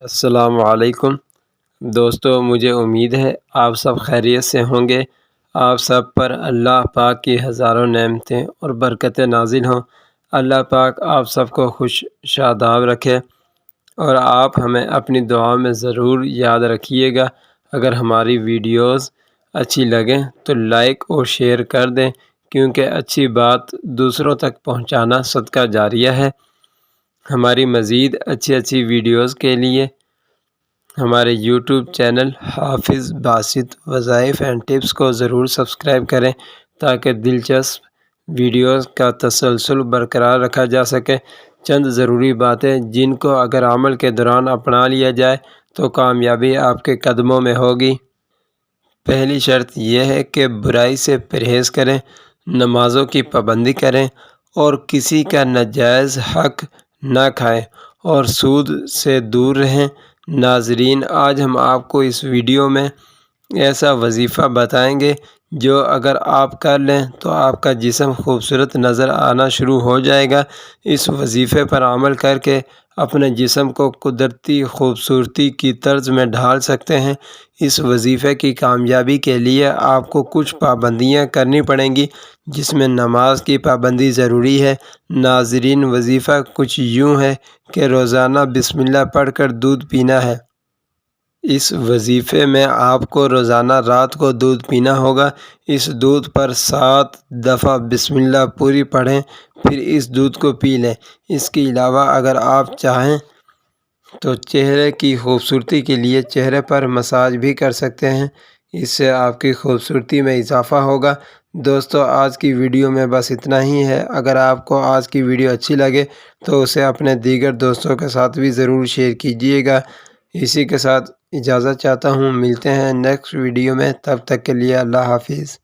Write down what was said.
السلام علیکم دوستو، مجھے امید ہے آپ سب خیریت سے ہوں گے۔ آپ سب پر اللہ پاک کی ہزاروں نعمتیں اور برکتیں نازل ہوں۔ اللہ پاک آپ سب کو خوش شاداب رکھے، اور آپ ہمیں اپنی دعا میں ضرور یاد رکھیے گا۔ اگر ہماری ویڈیوز اچھی لگیں تو لائک اور شیئر کر دیں، کیونکہ اچھی بات دوسروں تک پہنچانا صدقہ جاریہ ہے۔ ہماری مزید اچھی ویڈیوز کے لیے ہمارے یوٹیوب چینل حافظ باسط وظائف اینڈ ٹپس کو ضرور سبسکرائب کریں، تاکہ دلچسپ ویڈیوز کا تسلسل برقرار رکھا جا سکے۔ چند ضروری باتیں جن کو اگر عمل کے دوران اپنا لیا جائے تو کامیابی آپ کے قدموں میں ہوگی۔ پہلی شرط یہ ہے کہ برائی سے پرہیز کریں، نمازوں کی پابندی کریں، اور کسی کا ناجائز حق نہ کھائیں، اور سود سے دور رہیں۔ ناظرین، آج ہم آپ کو اس ویڈیو میں ایسا وظیفہ بتائیں گے جو اگر آپ کر لیں تو آپ کا جسم خوبصورت نظر آنا شروع ہو جائے گا۔ اس وظیفے پر عمل کر کے اپنے جسم کو قدرتی خوبصورتی کی طرز میں ڈھال سکتے ہیں۔ اس وظیفے کی کامیابی کے لیے آپ کو کچھ پابندیاں کرنی پڑیں گی، جس میں نماز کی پابندی ضروری ہے۔ ناظرین، وظیفہ کچھ یوں ہے کہ روزانہ بسم اللہ پڑھ کر دودھ پینا ہے۔ اس وظیفے میں آپ کو روزانہ رات کو دودھ پینا ہوگا۔ اس دودھ پر 7 دفعہ بسم اللہ پوری پڑھیں، پھر اس دودھ کو پی لیں۔ اس کے علاوہ اگر آپ چاہیں تو چہرے کی خوبصورتی کے لیے چہرے پر مساج بھی کر سکتے ہیں، اس سے آپ کی خوبصورتی میں اضافہ ہوگا۔ دوستو، آج کی ویڈیو میں بس اتنا ہی ہے۔ اگر آپ کو آج کی ویڈیو اچھی لگے تو اسے اپنے دیگر دوستوں کے ساتھ بھی ضرور شیئر کیجیے گا۔ اسی کے ساتھ اجازت چاہتا ہوں، ملتے ہیں نیکسٹ ویڈیو میں، تب تک کے لیے اللہ حافظ۔